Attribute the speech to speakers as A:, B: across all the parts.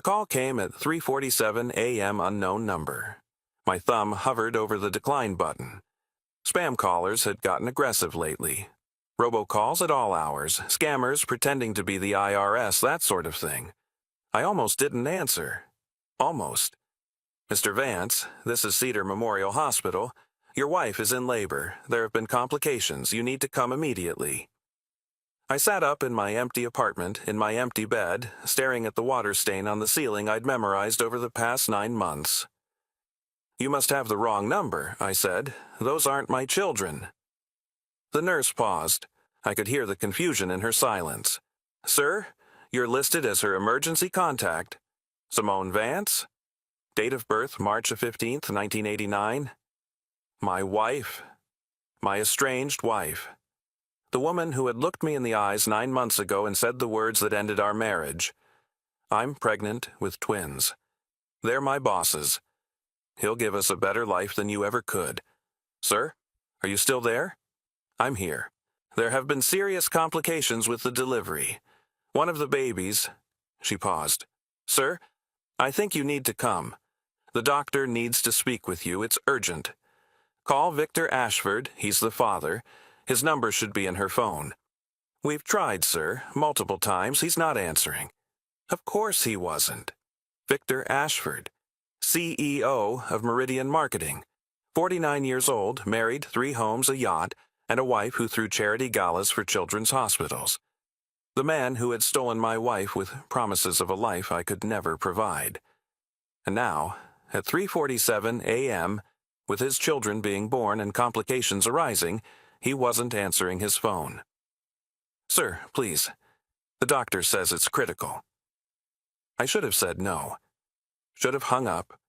A: call came at 3:47 a.m. unknown number. My thumb hovered over the decline button. Spam callers had gotten aggressive lately. Robocalls at all hours, scammers pretending to be the IRS, that sort of thing. I almost didn't answer. Almost. Mr. Vance, this is Cedar Memorial Hospital. Your wife is in labor. There have been complications. You need to come immediately. I sat up in my empty apartment, in my empty bed, staring at the water stain on the ceiling I'd memorized over the past 9 months. You must have the wrong number, I said. Those aren't my children. The nurse paused. I could hear the confusion in her silence. Sir, you're listed as her emergency contact. Simone Vance? Date of birth March 15th, 1989. My wife. My estranged wife. The woman who had looked me in the eyes 9 months ago and said the words that ended our marriage. I'm pregnant with twins. They're my bosses. He'll give us a better life than you ever could. Sir, are you still there? I'm here. There have been serious complications with the delivery. One of the babies... She paused. Sir, I think you need to come. The doctor needs to speak with you. It's urgent. Call Victor Ashford. He's the father. His number should be in her phone. We've tried, sir, multiple times. He's not answering. Of course he wasn't. Victor Ashford, CEO of Meridian Marketing. 49 years old, married, 3 homes, a yacht, and a wife who threw charity galas for children's hospitals. The man who had stolen my wife with promises of a life I could never provide. And now, at 3:47 a.m., with his children being born and complications arising, he wasn't answering his phone. Sir, please. The doctor says it's critical. I should have said no. Should have hung up,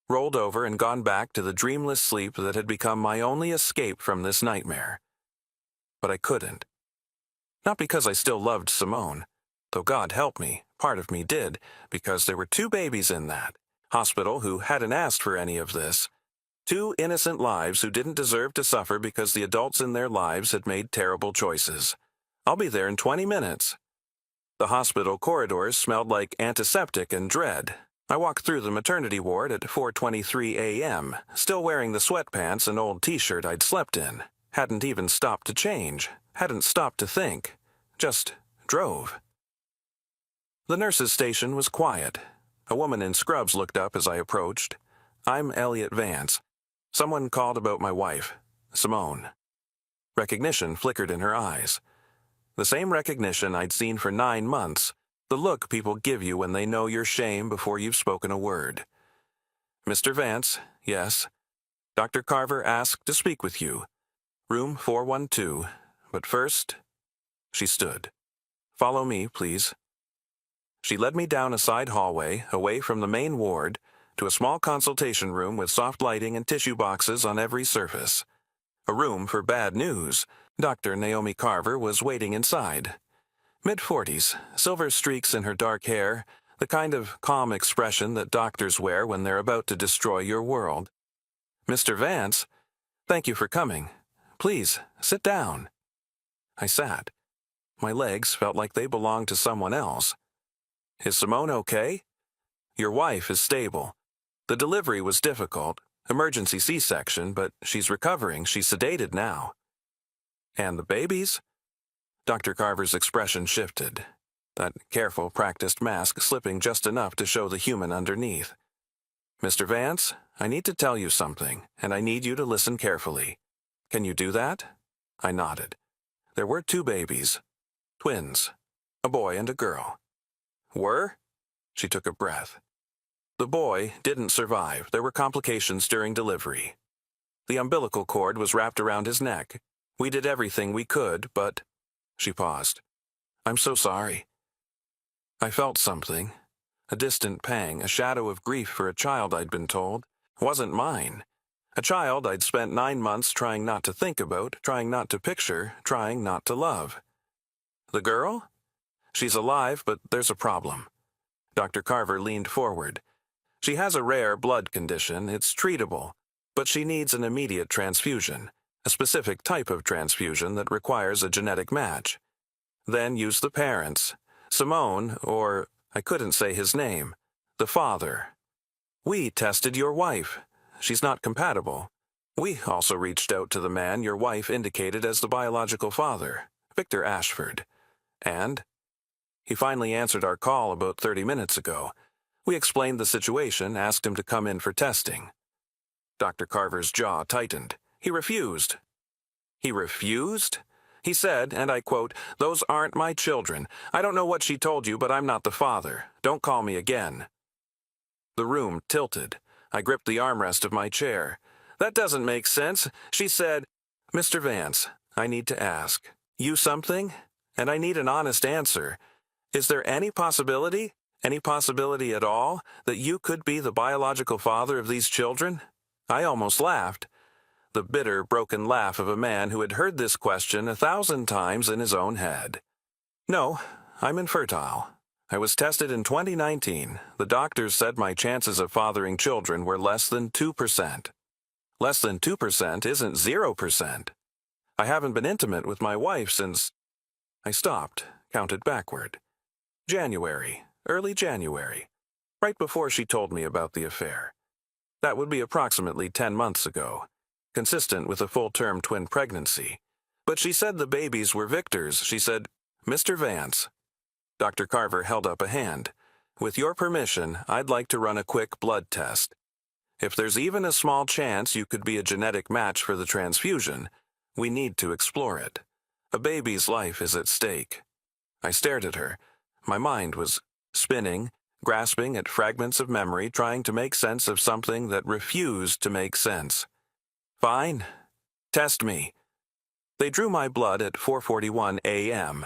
A: rolled over and gone back to the dreamless sleep that had become my only escape from this nightmare. But I couldn't. Not because I still loved Simone, though God help me, part of me did, because there were 2 babies in that hospital who hadn't asked for any of this. 2 innocent lives who didn't deserve to suffer because the adults in their lives had made terrible choices. I'll be there in 20 minutes. The hospital corridors smelled like antiseptic and dread. I walked through the maternity ward at 4:23 a.m., still wearing the sweatpants and old t-shirt I'd slept in. Hadn't even stopped to change. Hadn't stopped to think. Just drove. The nurse's station was quiet. A woman in scrubs looked up as I approached. I'm Elliot Vance. Someone called about my wife, Simone. Recognition flickered in her eyes. The same recognition I'd seen for 9 months, the look people give you when they know your shame before you've spoken a word. Mr. Vance, yes. Dr. Carver asked to speak with you. Room 412, but first... She stood. Follow me, please. She led me down a side hallway, away from the main ward, to a small consultation room with soft lighting and tissue boxes on every surface. A room for bad news. Dr. Naomi Carver was waiting inside. Mid-40s, silver streaks in her dark hair, the kind of calm expression that doctors wear when they're about to destroy your world. Mr. Vance, thank you for coming. Please, sit down. I sat. My legs felt like they belonged to someone else. Is Simone okay? Your wife is stable. The delivery was difficult, emergency C-section, but she's recovering. She's sedated now. And the babies? Dr. Carver's expression shifted, that careful, practiced mask slipping just enough to show the human underneath. Mr. Vance, I need to tell you something, and I need you to listen carefully. Can you do that? I nodded. There were 2 babies. Twins. A boy and a girl. Were? She took a breath. The boy didn't survive. There were complications during delivery. The umbilical cord was wrapped around his neck. We did everything we could, but... She paused. I'm so sorry. I felt something. A distant pang, a shadow of grief for a child I'd been told. Wasn't mine. A child I'd spent 9 months trying not to think about, trying not to picture, trying not to love. The girl? She's alive, but there's a problem. Dr. Carver leaned forward. She has a rare blood condition. It's treatable, but she needs an immediate transfusion, a specific type of transfusion that requires a genetic match. Then use the parents. Simone, or I couldn't say his name. The father. We tested your wife. She's not compatible. We also reached out to the man your wife indicated as the biological father, Victor Ashford. And he finally answered our call about 30 minutes ago. We explained the situation, asked him to come in for testing. Dr. Carver's jaw tightened. He refused. He refused? He said, and I quote, "Those aren't my children. I don't know what she told you, but I'm not the father. Don't call me again." The room tilted. I gripped the armrest of my chair. "That doesn't make sense." She said, "Mr. Vance, I need to ask you something, and I need an honest answer. Is there any possibility at all, that you could be the biological father of these children?" I almost laughed. The bitter, broken laugh of a man who had heard this question 1,000 times in his own head. "No, I'm infertile. I was tested in 2019. The doctors said my chances of fathering children were less than 2%. Less than 2% isn't 0%. I haven't been intimate with my wife since—" I stopped, counted backward. January, early January, right before she told me about the affair. That would be approximately 10 months ago, consistent with a full-term twin pregnancy. But she said the babies were Victor's. She said, "Mr. Vance." Dr. Carver held up a hand. "With your permission, I'd like to run a quick blood test. If there's even a small chance you could be a genetic match for the transfusion, we need to explore it. A baby's life is at stake." I stared at her. My mind was spinning, grasping at fragments of memory, trying to make sense of something that refused to make sense. "Fine. Test me." They drew my blood at 4:41 a.m.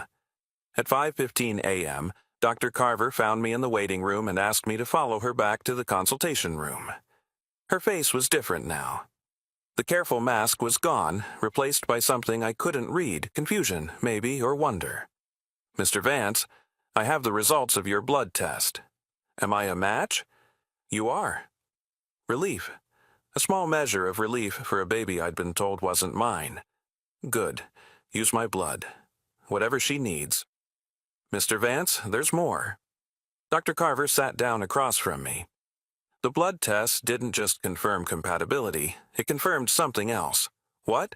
A: At 5:15 a.m., Dr. Carver found me in the waiting room and asked me to follow her back to the consultation room. Her face was different now. The careful mask was gone, replaced by something I couldn't read, confusion, maybe, or wonder. "Mr. Vance, I have the results of your blood test. Am I a match?" "You are." Relief. A small measure of relief for a baby I'd been told wasn't mine. "Good. Use my blood. Whatever she needs." "Mr. Vance, there's more." Dr. Carver sat down across from me. "The blood test didn't just confirm compatibility, it confirmed something else." "What?"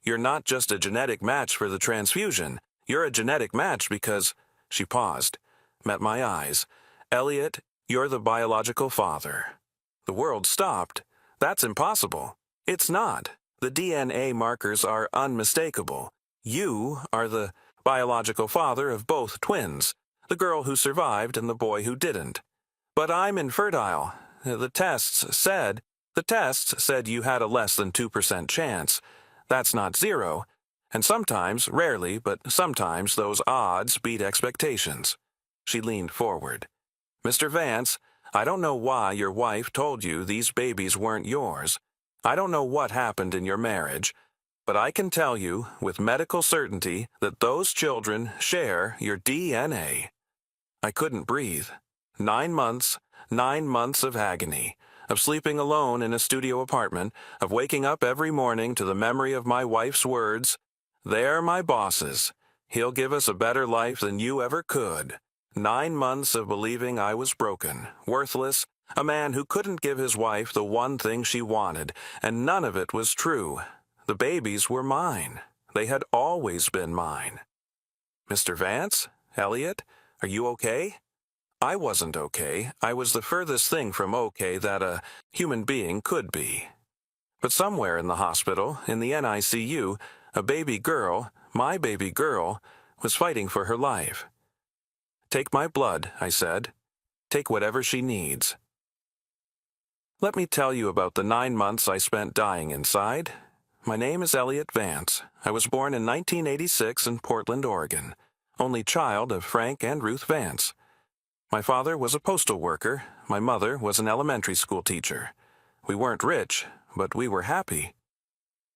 A: "You're not just a genetic match for the transfusion. You're a genetic match because—" She paused, met my eyes. "Elliot, you're the biological father." The world stopped. "That's impossible." "It's not. The DNA markers are unmistakable. You are the biological father of both twins, the girl who survived and the boy who didn't." "But I'm infertile. The tests said you had a less than 2% chance. That's not zero. And sometimes, rarely, but sometimes those odds beat expectations." She leaned forward. "Mr. Vance, I don't know why your wife told you these babies weren't yours. I don't know what happened in your marriage, but I can tell you with medical certainty that those children share your DNA." I couldn't breathe. 9 months of agony, of sleeping alone in a studio apartment, of waking up every morning to the memory of my wife's words, "They're my bosses. He'll give us a better life than you ever could." 9 months of believing I was broken, worthless, a man who couldn't give his wife the one thing she wanted, and none of it was true. The babies were mine. They had always been mine. "Mr. Vance? Elliot? Are you okay?" I wasn't okay. I was the furthest thing from okay that a human being could be. But somewhere in the hospital, in the NICU, a baby girl, my baby girl, was fighting for her life. "Take my blood," I said. "Take whatever she needs." Let me tell you about the 9 months I spent dying inside. My name is Elliot Vance. I was born in 1986 in Portland, Oregon, only child of Frank and Ruth Vance. My father was a postal worker. My mother was an elementary school teacher. We weren't rich, but we were happy.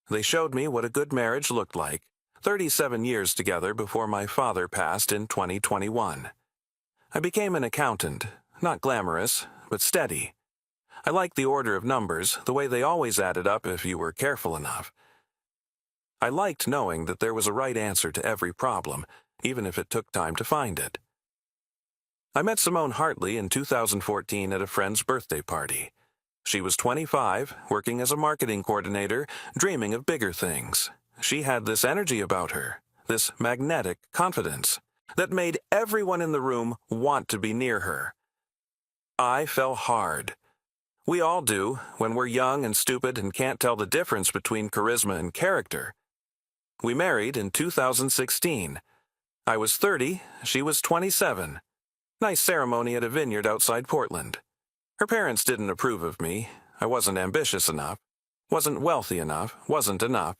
A: They showed me what a good marriage looked like, 37 years together before my father passed in 2021. I became an accountant, not glamorous, but steady. I liked the order of numbers, the way they always added up if you were careful enough. I liked knowing that there was a right answer to every problem, even if it took time to find it. I met Simone Hartley in 2014 at a friend's birthday party. She was 25, working as a marketing coordinator, dreaming of bigger things. She had this energy about her, this magnetic confidence, that made everyone in the room want to be near her. I fell hard. We all do, when we're young and stupid and can't tell the difference between charisma and character. We married in 2016. I was 30, she was 27. Nice ceremony at a vineyard outside Portland. Her parents didn't approve of me. I wasn't ambitious enough, wasn't wealthy enough, wasn't enough.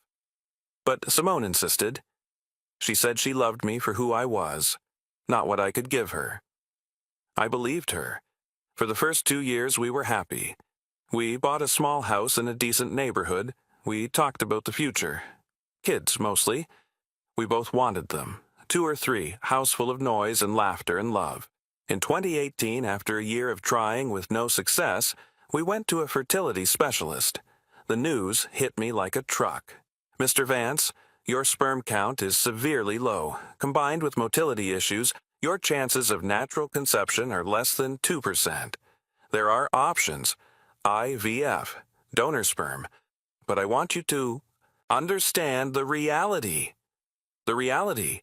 A: But Simone insisted. She said she loved me for who I was, not what I could give her. I believed her. For the first 2 years we were happy. We bought a small house in a decent neighborhood. We talked about the future. Kids, mostly. We both wanted them. 2 or 3, house full of noise and laughter and love. In 2018, after a year of trying with no success, we went to a fertility specialist. The news hit me like a truck. Mr. Vance, your sperm count is severely low. Combined with motility issues, your chances of natural conception are less than 2%. There are options. IVF, donor sperm. But I want you to understand the reality. The reality.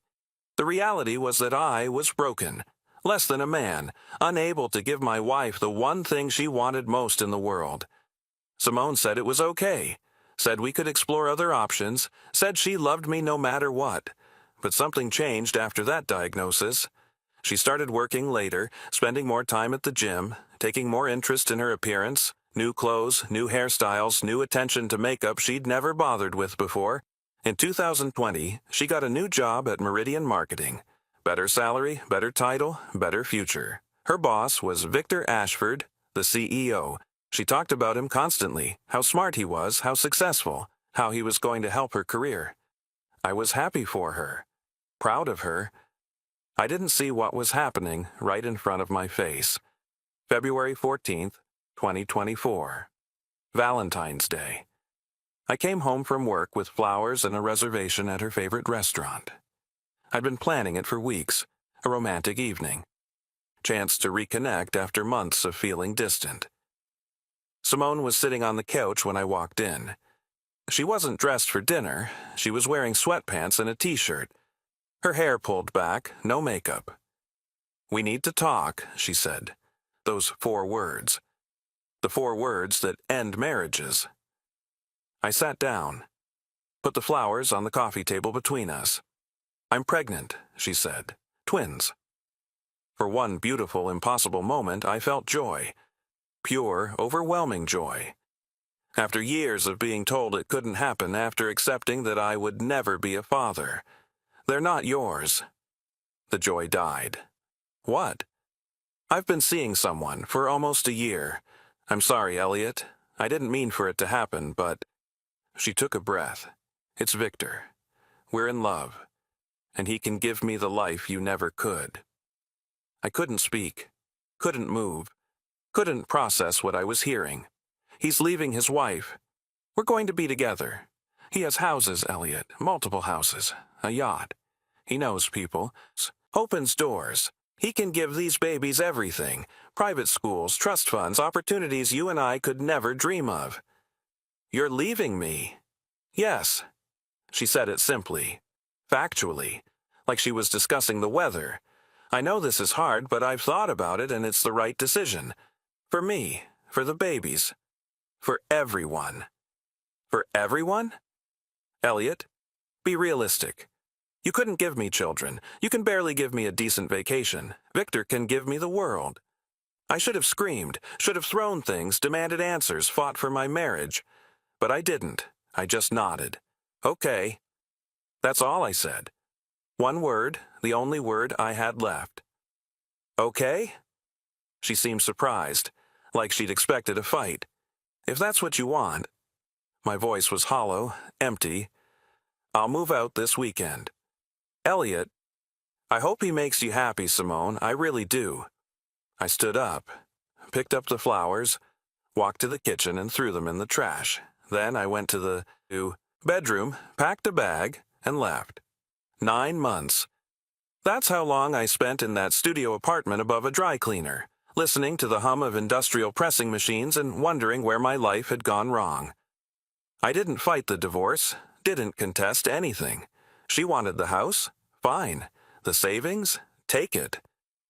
A: The reality was that I was broken, less than a man, unable to give my wife the one thing she wanted most in the world. Simone said it was okay, said we could explore other options, said she loved me no matter what. But something changed after that diagnosis. She started working later, spending more time at the gym, taking more interest in her appearance, new clothes, new hairstyles, new attention to makeup she'd never bothered with before. In 2020, she got a new job at Meridian Marketing. Better salary, better title, better future. Her boss was Victor Ashford, the CEO. She talked about him constantly, how smart he was, how successful, how he was going to help her career. I was happy for her, proud of her. I didn't see what was happening right in front of my face. February 14th, 2024. Valentine's Day. I came home from work with flowers and a reservation at her favorite restaurant. I'd been planning it for weeks, a romantic evening. Chance to reconnect after months of feeling distant. Simone was sitting on the couch when I walked in. She wasn't dressed for dinner. She was wearing sweatpants and a t-shirt. Her hair pulled back, no makeup. "We need to talk," she said. Those 4 words. The 4 words that end marriages. I sat down, put the flowers on the coffee table between us. "I'm pregnant," she said. "Twins." For one beautiful, impossible moment, I felt joy. Pure, overwhelming joy. After years of being told it couldn't happen, after accepting that I would never be a father. "They're not yours." The joy died. "What?" "I've been seeing someone for almost a year. I'm sorry, Elliot. I didn't mean for it to happen, but..." She took a breath. "It's Victor. We're in love. And he can give me the life you never could." I couldn't speak, couldn't move, couldn't process what I was hearing. He's leaving his wife. We're going to be together. He has houses, Elliot, multiple houses, a yacht. He knows people, opens doors. He can give these babies everything, private schools, trust funds, opportunities you and I could never dream of. "You're leaving me." "Yes." She said it simply, factually, like she was discussing the weather. "I know this is hard, but I've thought about it and it's the right decision. For me, for the babies, for everyone." "For everyone?" "Elliot, be realistic. You couldn't give me children. You can barely give me a decent vacation. Victor can give me the world." I should have screamed, should have thrown things, demanded answers, fought for my marriage. But I didn't. I just nodded. "Okay." That's all I said. One word, the only word I had left. "Okay?" She seemed surprised, like she'd expected a fight. "If that's what you want." My voice was hollow, empty. "I'll move out this weekend." "Elliot, I hope he makes you happy, Simone. I really do." I stood up, picked up the flowers, walked to the kitchen and threw them in the trash. Then I went to the bedroom, packed a bag, and left. 9 months. That's how long I spent in that studio apartment above a dry cleaner, listening to the hum of industrial pressing machines and wondering where my life had gone wrong. I didn't fight the divorce, didn't contest anything. She wanted the house? Fine. The savings? Take it.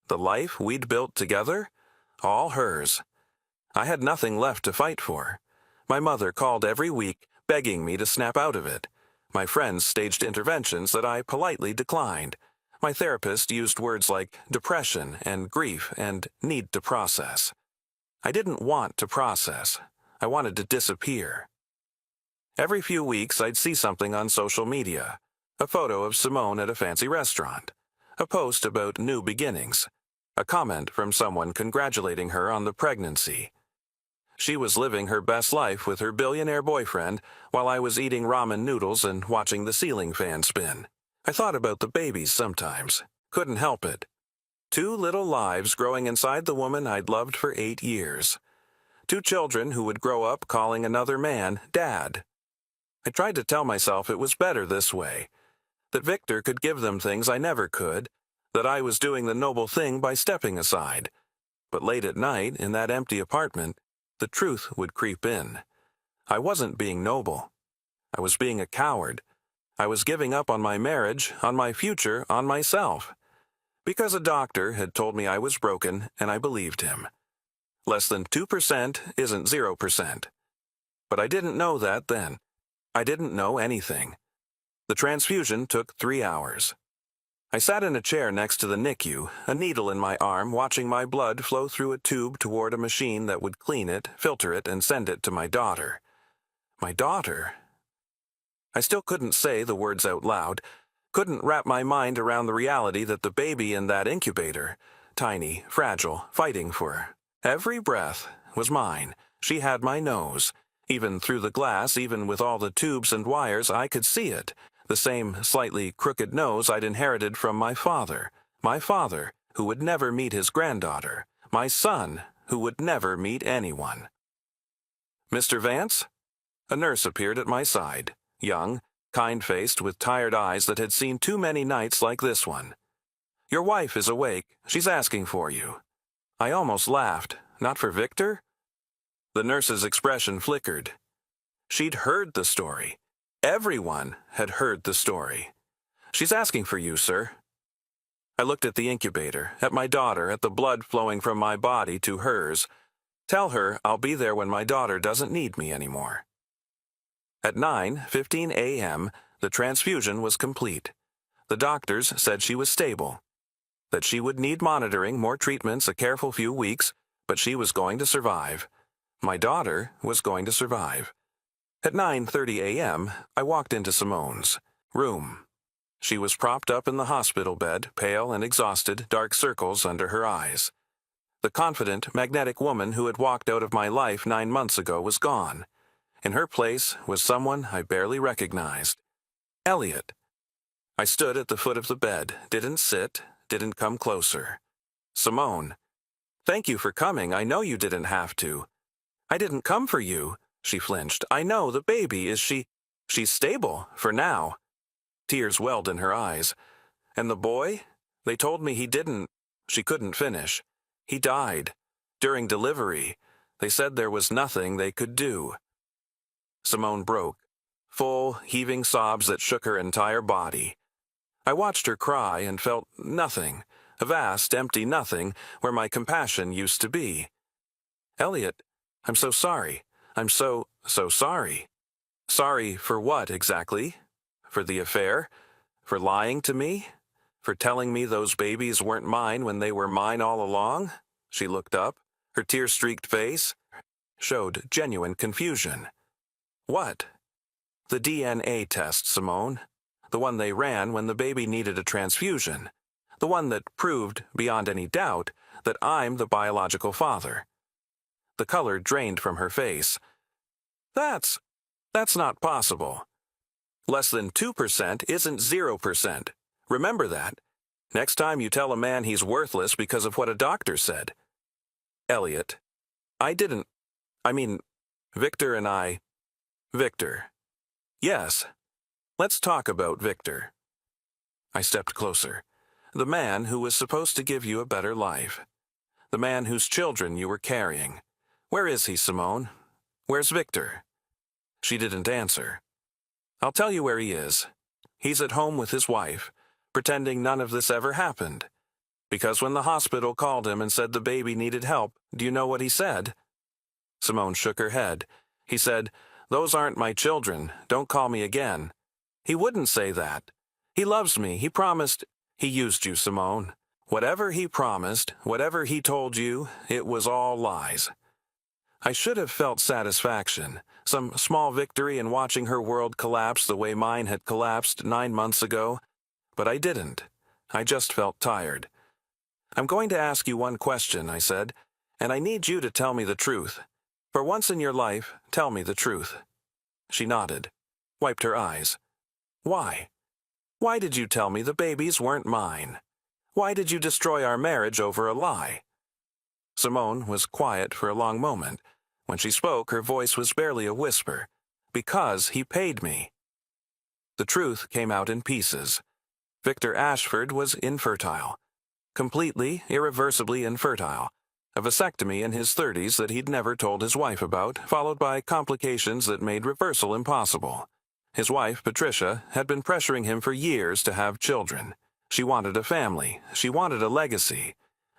A: The life we'd built together? All hers. I had nothing left to fight for. My mother called every week, begging me to snap out of it. My friends staged interventions that I politely declined. My therapist used words like depression and grief and need to process. I didn't want to process. I wanted to disappear. Every few weeks, I'd see something on social media. A photo of Simone at a fancy restaurant. A post about new beginnings. A comment from someone congratulating her on the pregnancy. She was living her best life with her billionaire boyfriend while I was eating ramen noodles and watching the ceiling fan spin. I thought about the babies sometimes. Couldn't help it. 2 little lives growing inside the woman I'd loved for 8 years. 2 children who would grow up calling another man Dad. I tried to tell myself it was better this way. That Victor could give them things I never could. That I was doing the noble thing by stepping aside. But late at night, in that empty apartment, the truth would creep in. I wasn't being noble. I was being a coward. I was giving up on my marriage, on my future, on myself. Because a doctor had told me I was broken, and I believed him. Less than 2% isn't 0%. But I didn't know that then. I didn't know anything. The transfusion took 3 hours. I sat in a chair next to the NICU, a needle in my arm, watching my blood flow through a tube toward a machine that would clean it, filter it, and send it to my daughter. My daughter? I still couldn't say the words out loud, couldn't wrap my mind around the reality that the baby in that incubator, tiny, fragile, fighting for every breath, was mine. She had my nose. Even through the glass, even with all the tubes and wires, I could see it. The same slightly crooked nose I'd inherited from my father, who would never meet his granddaughter, my son, who would never meet anyone. Mr. Vance? A nurse appeared at my side, young, kind-faced, with tired eyes that had seen too many nights like this one. Your wife is awake. She's asking for you. I almost laughed. Not for Victor? The nurse's expression flickered. She'd heard the story. Everyone had heard the story. She's asking for you, sir. I looked at the incubator, at my daughter, at the blood flowing from my body to hers. Tell her I'll be there when my daughter doesn't need me anymore. At 9:15 a.m., the transfusion was complete. The doctors said she was stable, that she would need monitoring, more treatments, a careful few weeks, but she was going to survive. My daughter was going to survive. At 9:30 a.m., I walked into Simone's room. She was propped up in the hospital bed, pale and exhausted, dark circles under her eyes. The confident, magnetic woman who had walked out of my life 9 months ago was gone. In her place was someone I barely recognized. Elliot. I stood at the foot of the bed, didn't sit, didn't come closer. Simone. Thank you for coming. I know you didn't have to. I didn't come for you. She flinched. I know, the baby, she's stable, for now. Tears welled in her eyes. And the boy? They told me he didn't. She couldn't finish. He died. During delivery. They said there was nothing they could do. Simone broke. Full, heaving sobs that shook her entire body. I watched her cry and felt nothing. A vast, empty nothing where my compassion used to be. Elliot, I'm so sorry. I'm so sorry. Sorry for what, exactly? For the affair? For lying to me? For telling me those babies weren't mine when they were mine all along? She looked up. Her tear-streaked face showed genuine confusion. What? The DNA test, Simone. The one they ran when the baby needed a transfusion. The one that proved, beyond any doubt, that I'm the biological father. The color drained from her face. That's not possible. Less than 2% isn't 0%. Remember that. Next time you tell a man he's worthless because of what a doctor said. Elliot. Victor and I. Victor. Yes. Let's talk about Victor. I stepped closer. The man who was supposed to give you a better life. The man whose children you were carrying. Where is he, Simone? Where's Victor? She didn't answer. I'll tell you where he is. He's at home with his wife, pretending none of this ever happened. Because when the hospital called him and said the baby needed help, do you know what he said? Simone shook her head. He said, "Those aren't my children. Don't call me again." He wouldn't say that. He loves me. He promised. He used you, Simone. Whatever he promised, whatever he told you, it was all lies. I should have felt satisfaction, some small victory in watching her world collapse the way mine had collapsed 9 months ago, but I didn't. I just felt tired. "I'm going to ask you one question," I said, "and I need you to tell me the truth. For once in your life, tell me the truth." She nodded, wiped her eyes. "Why? Why did you tell me the babies weren't mine? Why did you destroy our marriage over a lie?" Simone was quiet for a long moment. When she spoke, her voice was barely a whisper. "Because he paid me." The truth came out in pieces. Victor Ashford was infertile. Completely, irreversibly infertile. A vasectomy in his 30s that he'd never told his wife about, followed by complications that made reversal impossible. His wife, Patricia, had been pressuring him for years to have children. She wanted a family. She wanted a legacy.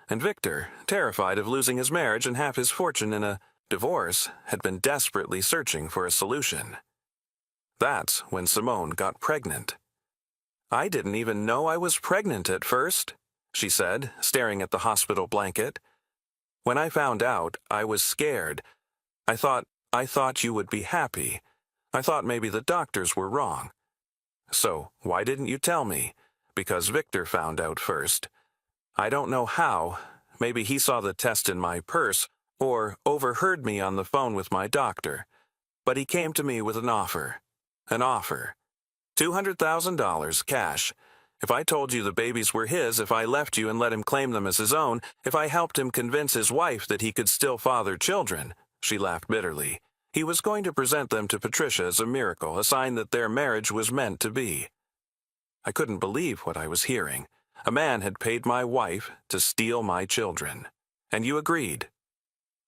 A: And Victor, terrified of losing his marriage and half his fortune in a divorce, had been desperately searching for a solution. That's when Simone got pregnant. "I didn't even know I was pregnant at first," she said, staring at the hospital blanket. "When I found out, I was scared. I thought you would be happy. I thought maybe the doctors were wrong. So, why didn't you tell me? Because Victor found out first. I don't know how. Maybe he saw the test in my purse, or overheard me on the phone with my doctor. But he came to me with an offer. An offer. $200,000 cash. If I told you the babies were his, if I left you and let him claim them as his own, if I helped him convince his wife that he could still father children," she laughed bitterly, "he was going to present them to Patricia as a miracle, a sign that their marriage was meant to be." I couldn't believe what I was hearing. A man had paid my wife to steal my children. "And you agreed?"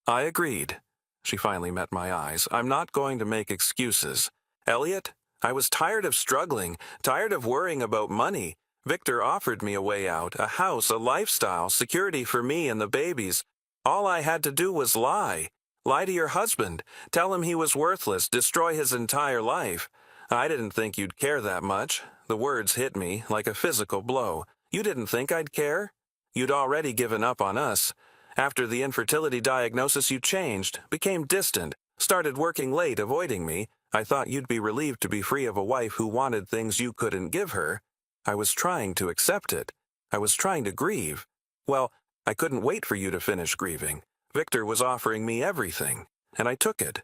A: "I agreed." She finally met my eyes. "I'm not going to make excuses. Elliot, I was tired of struggling, tired of worrying about money. Victor offered me a way out, a house, a lifestyle, security for me and the babies. All I had to do was lie. Lie to your husband. Tell him he was worthless, destroy his entire life. I didn't think you'd care that much." The words hit me like a physical blow. "You didn't think I'd care? You'd already given up on us. After the infertility diagnosis, you changed, became distant, started working late, avoiding me. I thought you'd be relieved to be free of a wife who wanted things you couldn't give her. I was trying to accept it. I was trying to grieve. Well, I couldn't wait for you to finish grieving. Victor was offering me everything, and I took it."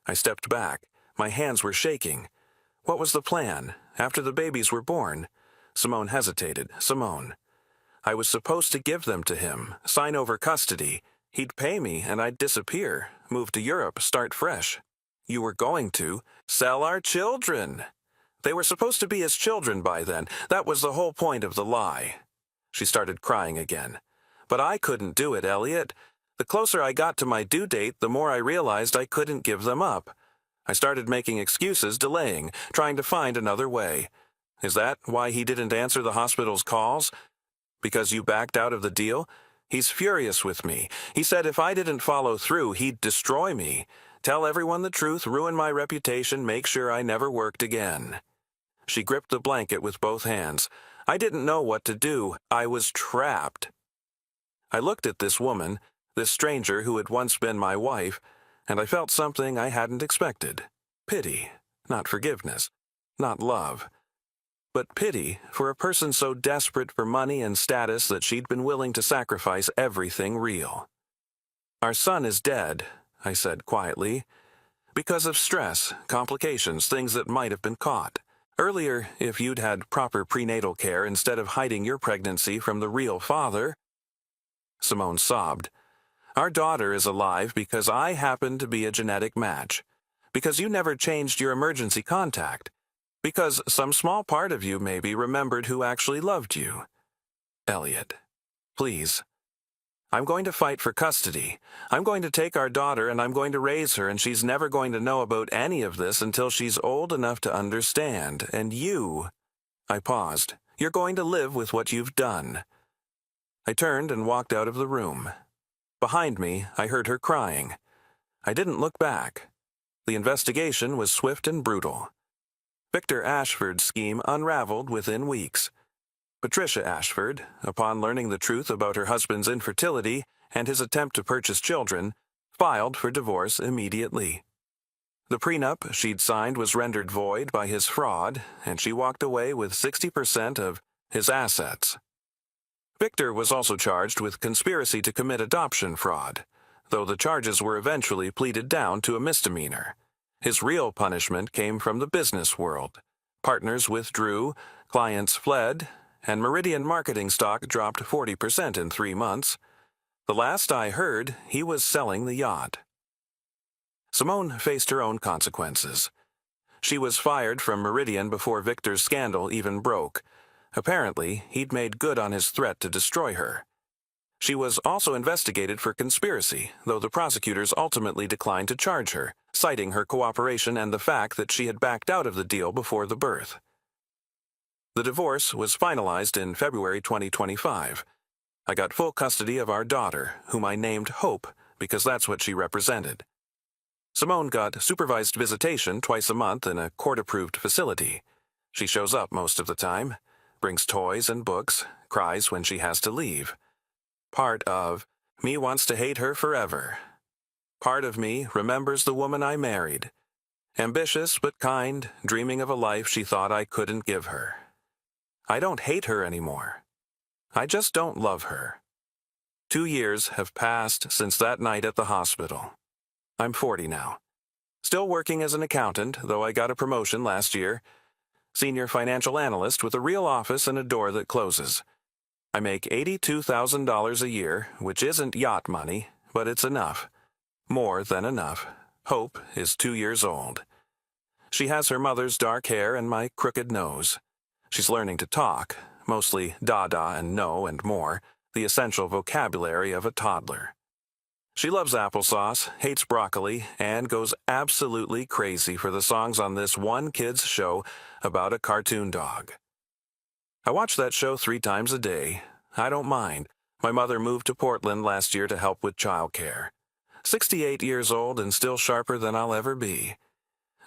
A: I stepped back. My hands were shaking. "What was the plan? After the babies were born?" Simone hesitated. "Simone, I was supposed to give them to him, sign over custody. He'd pay me and I'd disappear, move to Europe, start fresh. You were going to sell our children. They were supposed to be his children by then. That was the whole point of the lie." She started crying again. "But I couldn't do it, Elliot. The closer I got to my due date, the more I realized I couldn't give them up. I started making excuses, delaying, trying to find another way. Is that why he didn't answer the hospital's calls? Because you backed out of the deal? He's furious with me. He said if I didn't follow through, he'd destroy me. Tell everyone the truth, ruin my reputation, make sure I never worked again." She gripped the blanket with both hands. I didn't know what to do. I was trapped. I looked at this woman, this stranger who had once been my wife, and I felt something I hadn't expected. Pity, not forgiveness, not love. But pity for a person so desperate for money and status that she'd been willing to sacrifice everything real. "Our son is dead," I said quietly, "because of stress, complications, things that might have been caught. Earlier, if you'd had proper prenatal care instead of hiding your pregnancy from the real father—" Simone sobbed. "Our daughter is alive because I happened to be a genetic match. Because you never changed your emergency contact. Because some small part of you maybe remembered who actually loved you." Elliot, please. I'm going to fight for custody. I'm going to take our daughter and I'm going to raise her, and she's never going to know about any of this until she's old enough to understand. And you, I paused, you're going to live with what you've done. I turned and walked out of the room. Behind me, I heard her crying. I didn't look back. The investigation was swift and brutal. Victor Ashford's scheme unraveled within weeks. Patricia Ashford, upon learning the truth about her husband's infertility and his attempt to purchase children, filed for divorce immediately. The prenup she'd signed was rendered void by his fraud, and she walked away with 60% of his assets. Victor was also charged with conspiracy to commit adoption fraud, though the charges were eventually pleaded down to a misdemeanor. His real punishment came from the business world. Partners withdrew, clients fled, and Meridian marketing stock dropped 40% in 3 months. The last I heard, he was selling the yacht. Simone faced her own consequences. She was fired from Meridian before Victor's scandal even broke. Apparently, he'd made good on his threat to destroy her. She was also investigated for conspiracy, though the prosecutors ultimately declined to charge her, citing her cooperation and the fact that she had backed out of the deal before the birth. The divorce was finalized in February 2025. I got full custody of our daughter, whom I named Hope because that's what she represented. Simone got supervised visitation twice a month in a court-approved facility. She shows up most of the time, brings toys and books, cries when she has to leave. Part of me wants to hate her forever. Part of me remembers the woman I married. Ambitious but kind, dreaming of a life she thought I couldn't give her. I don't hate her anymore. I just don't love her. 2 years have passed since that night at the hospital. I'm 40 now. Still working as an accountant, though I got a promotion last year. Senior financial analyst with a real office and a door that closes. I make $82,000 a year, which isn't yacht money, but it's enough. More than enough. Hope is 2 years old. She has her mother's dark hair and my crooked nose. She's learning to talk, mostly dada and no and more, the essential vocabulary of a toddler. She loves applesauce, hates broccoli, and goes absolutely crazy for the songs on this one kid's show about a cartoon dog. I watch that show 3 times a day. I don't mind. My mother moved to Portland last year to help with childcare. 68 years old and still sharper than I'll ever be.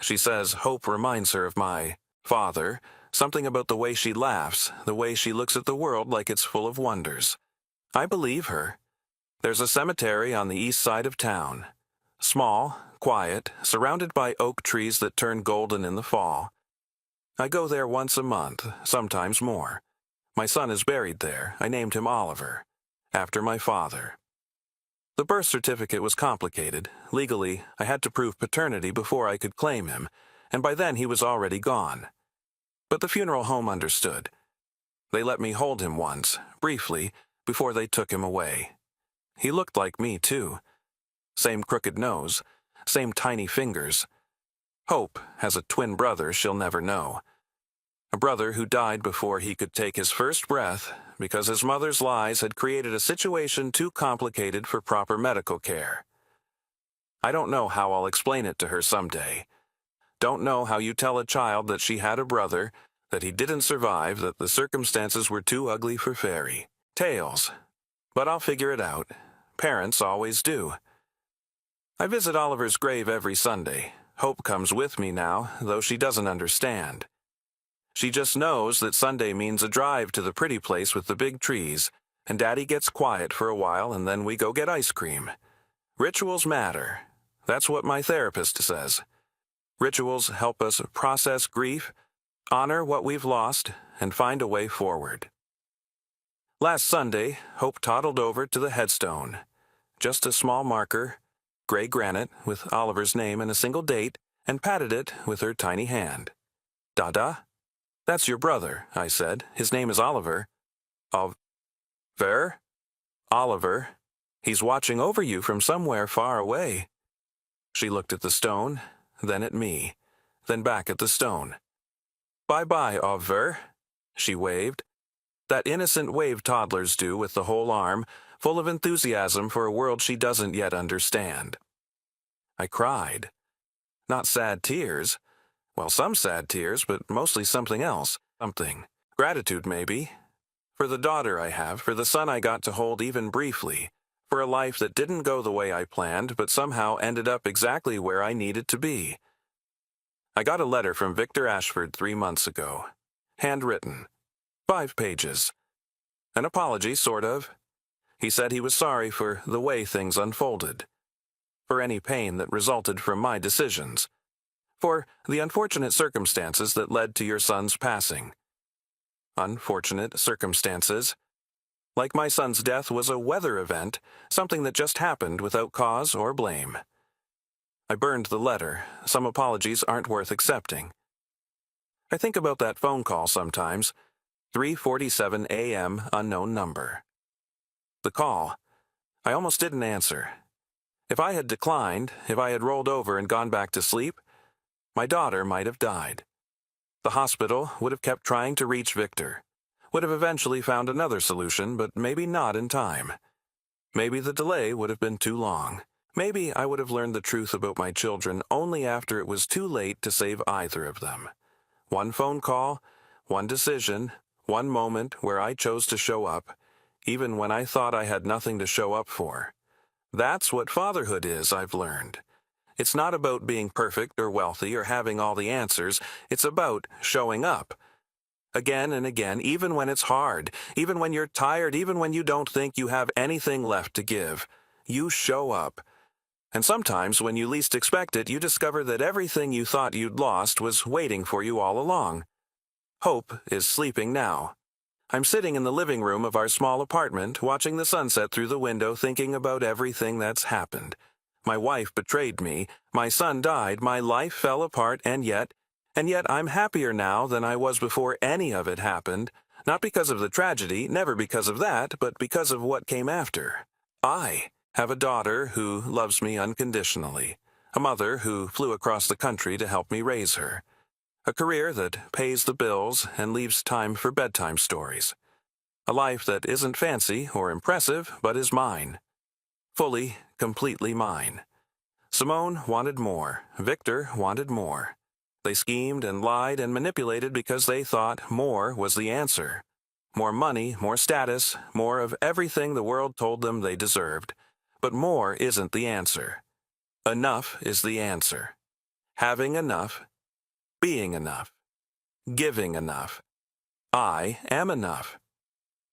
A: She says Hope reminds her of my father, something about the way she laughs, the way she looks at the world like it's full of wonders. I believe her. There's a cemetery on the east side of town. Small, quiet, surrounded by oak trees that turn golden in the fall. I go there once a month, sometimes more. My son is buried there. I named him Oliver, after my father. The birth certificate was complicated. Legally, I had to prove paternity before I could claim him, and by then he was already gone. But the funeral home understood. They let me hold him once, briefly, before they took him away. He looked like me, too. Same crooked nose, same tiny fingers. Hope has a twin brother she'll never know. A brother who died before he could take his first breath because his mother's lies had created a situation too complicated for proper medical care. I don't know how I'll explain it to her someday. Don't know how you tell a child that she had a brother, that he didn't survive, that the circumstances were too ugly for fairy tales. But I'll figure it out. Parents always do. I visit Oliver's grave every Sunday. Hope comes with me now, though she doesn't understand. She just knows that Sunday means a drive to the pretty place with the big trees, and Daddy gets quiet for a while and then we go get ice cream. Rituals matter. That's what my therapist says. Rituals help us process grief, honor what we've lost, and find a way forward. Last Sunday, Hope toddled over to the headstone. Just a small marker, gray granite with Oliver's name and a single date, and patted it with her tiny hand. Dada? That's your brother, I said. His name is Oliver. Ver? Oliver. He's watching over you from somewhere far away. She looked at the stone, then at me, then back at the stone. Bye-bye, Oliver, she waved. That innocent wave toddlers do with the whole arm, full of enthusiasm for a world she doesn't yet understand. I cried. Not sad tears. Well, some sad tears, but mostly something else. Something. Gratitude, maybe. For the daughter I have, for the son I got to hold even briefly, for a life that didn't go the way I planned, but somehow ended up exactly where I needed to be. I got a letter from Victor Ashford 3 months ago. Handwritten. 5 pages. An apology, sort of. He said he was sorry for the way things unfolded, for any pain that resulted from my decisions, for the unfortunate circumstances that led to your son's passing. Unfortunate circumstances. Like my son's death was a weather event, something that just happened without cause or blame. I burned the letter. Some apologies aren't worth accepting. I think about that phone call sometimes. 3:47 a.m. unknown number. The call. I almost didn't answer. If I had declined, if I had rolled over and gone back to sleep, my daughter might have died. The hospital would have kept trying to reach Victor, would have eventually found another solution, but maybe not in time. Maybe the delay would have been too long. Maybe I would have learned the truth about my children only after it was too late to save either of them. One phone call, one decision, one moment where I chose to show up, even when I thought I had nothing to show up for. That's what fatherhood is, I've learned. It's not about being perfect or wealthy or having all the answers. It's about showing up. Again and again, even when it's hard, even when you're tired, even when you don't think you have anything left to give, you show up. And sometimes, when you least expect it, you discover that everything you thought you'd lost was waiting for you all along. Hope is sleeping now. I'm sitting in the living room of our small apartment, watching the sunset through the window, thinking about everything that's happened. My wife betrayed me, my son died, my life fell apart, and yet I'm happier now than I was before any of it happened, not because of the tragedy, never because of that, but because of what came after. I have a daughter who loves me unconditionally, a mother who flew across the country to help me raise her, a career that pays the bills and leaves time for bedtime stories, a life that isn't fancy or impressive, but is mine. Fully, completely mine. Simone wanted more. Victor wanted more. They schemed and lied and manipulated because they thought more was the answer. More money, more status, more of everything the world told them they deserved. But more isn't the answer. Enough is the answer. Having enough, being enough, giving enough. I am enough.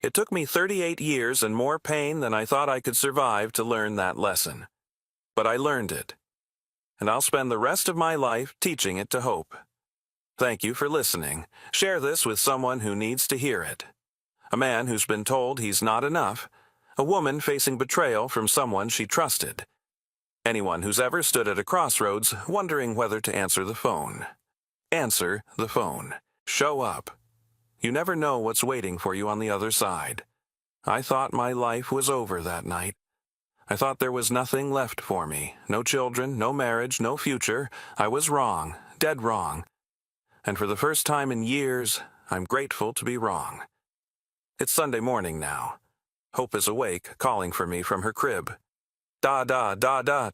A: It took me 38 years and more pain than I thought I could survive to learn that lesson. But I learned it. And I'll spend the rest of my life teaching it to Hope. Thank you for listening. Share this with someone who needs to hear it. A man who's been told he's not enough. A woman facing betrayal from someone she trusted. Anyone who's ever stood at a crossroads wondering whether to answer the phone. Answer the phone. Show up. You never know what's waiting for you on the other side. I thought my life was over that night. I thought there was nothing left for me. No children, no marriage, no future. I was wrong, dead wrong. And for the first time in years, I'm grateful to be wrong. It's Sunday morning now. Hope is awake, calling for me from her crib. Da,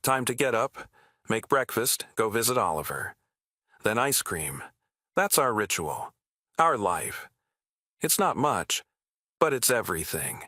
A: time to get up, make breakfast, go visit Oliver. Then ice cream. That's our ritual. Our life. It's not much, but it's everything.